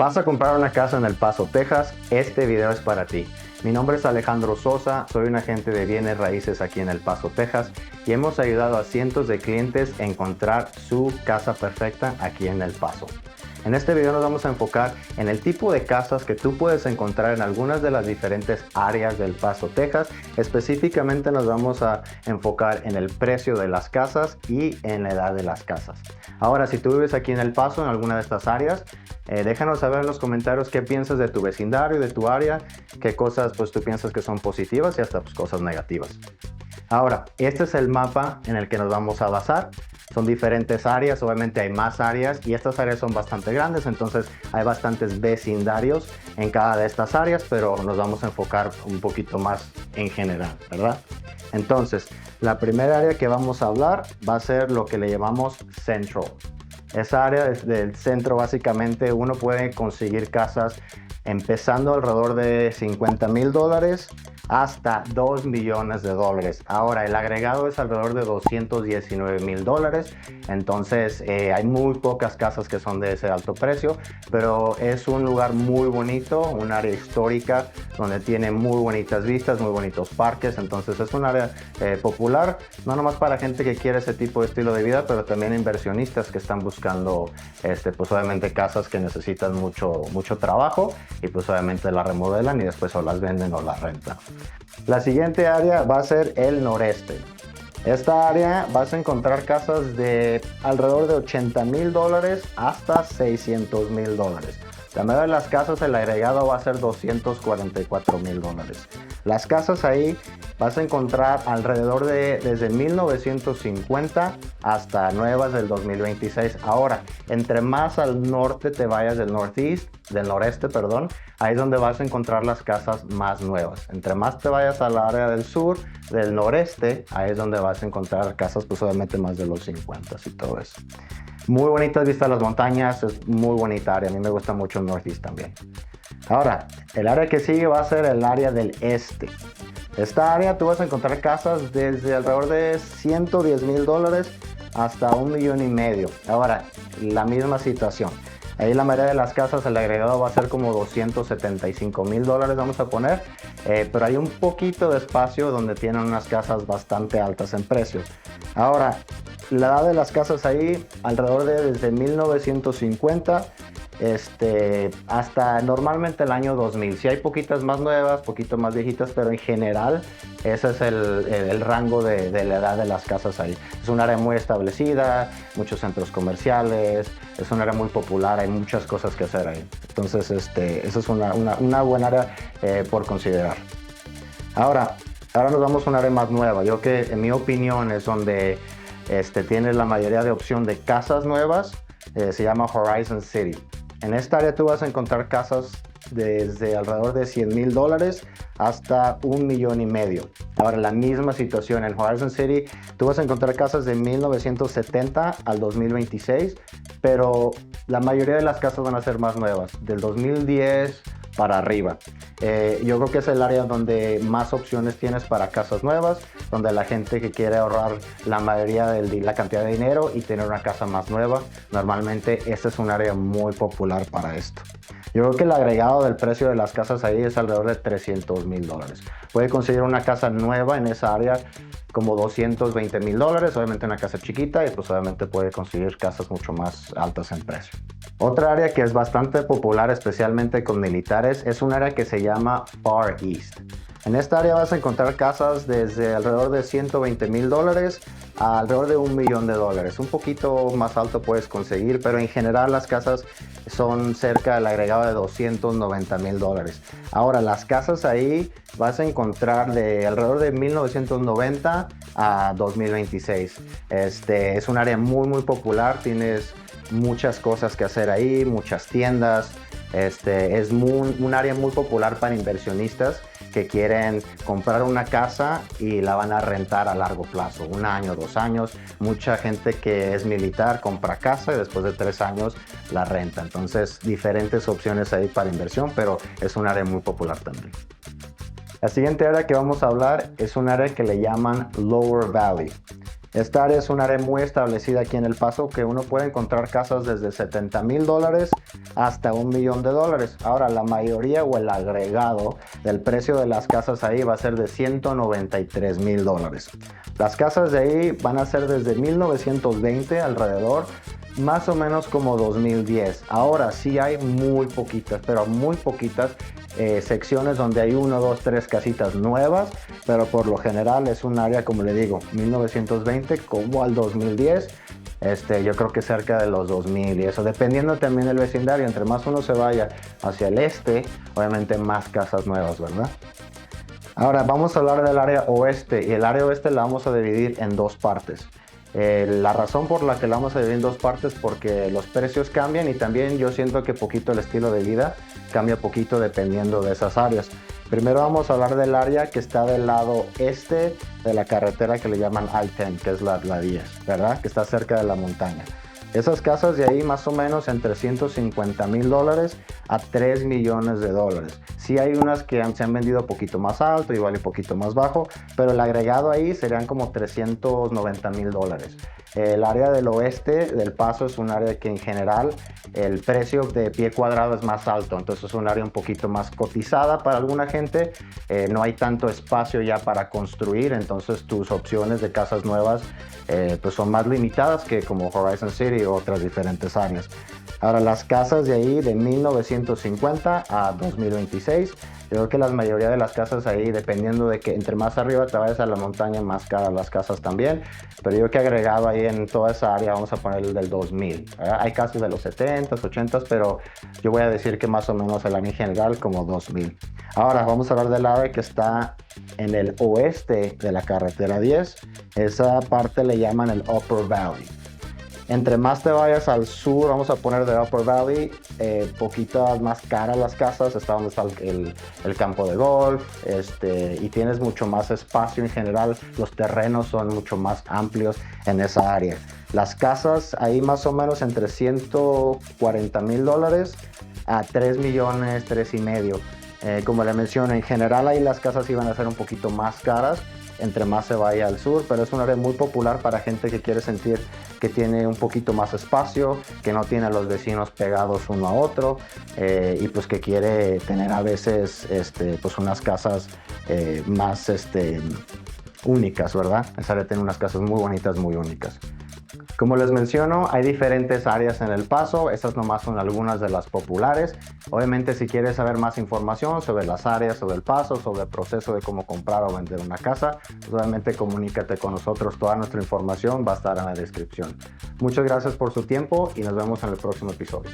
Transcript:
¿Vas a comprar una casa en El Paso, Texas? Este video es para ti. Mi nombre es Alejandro Sosa, soy un agente de bienes raíces aquí en El Paso, Texas, y hemos ayudado a cientos de clientes a encontrar su casa perfecta aquí en El Paso. En este video nos vamos a enfocar en el tipo de casas que tú puedes encontrar en algunas de las diferentes áreas del Paso, Texas. Específicamente nos vamos a enfocar en el precio de las casas y en la edad de las casas. Ahora, si tú vives aquí en El Paso, en alguna de estas áreas, déjanos saber en los comentarios qué piensas de tu vecindario, de tu área, qué cosas pues tú piensas que son positivas y hasta pues, cosas negativas. Ahora, este es el mapa en el que nos vamos a basar. Son diferentes áreas, obviamente hay más áreas y estas áreas son bastante grandes, entonces hay bastantes vecindarios en cada de estas áreas, pero nos vamos a enfocar un poquito más en general, ¿verdad? Entonces, la primera área que vamos a hablar va a ser lo que le llamamos Central. Esa área del centro básicamente uno puede conseguir casas empezando alrededor de $50,000 hasta $2 millones. Ahora, el agregado es alrededor de $219,000. Entonces, hay muy pocas casas que son de ese alto precio, pero es un lugar muy bonito, un área histórica donde tiene muy bonitas vistas, muy bonitos parques. Entonces, es un área popular, no nomás para gente que quiere ese tipo de estilo de vida, pero también inversionistas que están buscando, pues obviamente casas que necesitan mucho trabajo y pues obviamente las remodelan y después o las venden o las rentan. La siguiente área va a ser el noreste. Esta área vas a encontrar casas de alrededor de $80,000 hasta $600,000. La mayoría de las casas, el agregado va a ser $244,000. Las casas ahí vas a encontrar alrededor de desde 1950 hasta nuevas del 2026. Ahora, entre más al norte te vayas del noreste, ahí es donde vas a encontrar las casas más nuevas. Entre más te vayas al área del sur, del noreste, ahí es donde vas a encontrar casas pues obviamente más de los 50 y todo eso. Muy bonitas vistas a las montañas, es muy bonita área, a mí me gusta mucho el Northeast también. Ahora, el área que sigue va a ser el área del este. Esta área tú vas a encontrar casas desde alrededor de $110,000 hasta $1,5 millones. Ahora, la misma situación. Ahí la mayoría de las casas, el agregado va a ser como $275,000, vamos a poner. Pero hay un poquito de espacio donde tienen unas casas bastante altas en precio. Ahora, la edad de las casas ahí, alrededor de desde 1950 hasta normalmente el año 2000. Si hay poquitas más nuevas, poquito más viejitas, pero en general ese es el rango de la edad de las casas ahí. Es un área muy establecida, muchos centros comerciales, es un área muy popular, hay muchas cosas que hacer ahí. Entonces, esa es una buena área por considerar. Ahora nos vamos a un área más nueva. Yo que en mi opinión es donde tienes la mayoría de opción de casas nuevas, se llama Horizon City. En esta área tú vas a encontrar casas desde alrededor de $100,000 hasta $1,5 millones. Ahora, la misma situación en Horizon City, tú vas a encontrar casas de 1970 al 2026, pero la mayoría de las casas van a ser más nuevas, del 2010 para arriba. Yo creo que es el área donde más opciones tienes para casas nuevas, donde la gente que quiere ahorrar la mayoría de la cantidad de dinero y tener una casa más nueva, normalmente este es un área muy popular para esto. Yo creo que el agregado del precio de las casas ahí es alrededor de $300,000. Puede conseguir una casa nueva en esa área como $220,000, obviamente una casa chiquita, y pues obviamente puede conseguir casas mucho más altas en precio. Otra área que es bastante popular, especialmente con militares, es un área que se llama Far East. En esta área vas a encontrar casas desde alrededor de $120,000 a alrededor de $1 millón. Un poquito más alto puedes conseguir, pero en general las casas son cerca del agregado de $290,000. Ahora, las casas ahí vas a encontrar de alrededor de 1990 a 2026. Es un área muy popular, tienes muchas cosas que hacer ahí, muchas tiendas. Es un área muy popular para inversionistas que quieren comprar una casa y la van a rentar a largo plazo, 1 año, 2 años. Mucha gente que es militar compra casa y después de 3 años la renta. Entonces, diferentes opciones ahí para inversión, pero es un área muy popular también. La siguiente área que vamos a hablar es un área que le llaman Lower Valley. Esta área es un área muy establecida aquí en El Paso, que uno puede encontrar casas desde $70,000 hasta $1,000,000. Ahora, la mayoría o el agregado del precio de las casas ahí va a ser de $193,000. Las casas de ahí van a ser desde 1920 alrededor, más o menos como 2010. Ahora sí hay muy poquitas, pero muy poquitas secciones donde hay 1, 2, 3 casitas nuevas, pero por lo general es un área, como le digo, 1920 como al 2010. Yo creo que cerca de los 2000 y eso, dependiendo también del vecindario. Entre más uno se vaya hacia el este, obviamente más casas nuevas, ¿verdad? Ahora vamos a hablar del área oeste, y el área oeste la vamos a dividir en dos partes. La razón por la que la vamos a dividir en dos partes porque los precios cambian y también yo siento que poquito el estilo de vida cambia poquito dependiendo de esas áreas. Primero vamos a hablar del área que está del lado este de la carretera que le llaman I-10, que es la 10, ¿verdad? Que está cerca de la montaña. Esas casas de ahí más o menos entre $150,000 a $3,000,000. Sí hay unas que se han vendido un poquito más alto, igual y un poquito más bajo, pero el agregado ahí serían como $390,000. El área del oeste del Paso es un área que en general el precio de pie cuadrado es más alto, entonces es un área un poquito más cotizada para alguna gente. No hay tanto espacio ya para construir, entonces tus opciones de casas nuevas pues son más limitadas que como Horizon City u otras diferentes áreas. Ahora, las casas de ahí de 1950 a 2026, yo creo que la mayoría de las casas ahí, dependiendo de que entre más arriba te vayas a la montaña, más caras las casas también, pero yo creo que agregado ahí en toda esa área vamos a poner el del 2000, ¿verdad? Hay casas de los 70s, 80s, pero yo voy a decir que más o menos el área en general como 2000. Ahora vamos a hablar del área que está en el oeste de la carretera 10. Esa parte le llaman el Upper Valley. Entre más te vayas al sur, vamos a poner de Upper Valley, poquitas más caras las casas, está donde está el campo de golf, y tienes mucho más espacio en general, los terrenos son mucho más amplios en esa área. Las casas ahí más o menos entre $140,000 a $3,000,000, $3,500,000. Como le mencioné, en general ahí las casas iban a ser un poquito más caras entre más se vaya al sur, pero es un área muy popular para gente que quiere sentir que tiene un poquito más espacio, que no tiene a los vecinos pegados uno a otro, y pues que quiere tener a veces pues unas casas más únicas, ¿verdad? Esa área tiene unas casas muy bonitas, muy únicas. Como les menciono, hay diferentes áreas en El Paso, estas nomás son algunas de las populares. Obviamente si quieres saber más información sobre las áreas, sobre El Paso, sobre el proceso de cómo comprar o vender una casa, pues obviamente comunícate con nosotros, toda nuestra información va a estar en la descripción. Muchas gracias por su tiempo y nos vemos en el próximo episodio.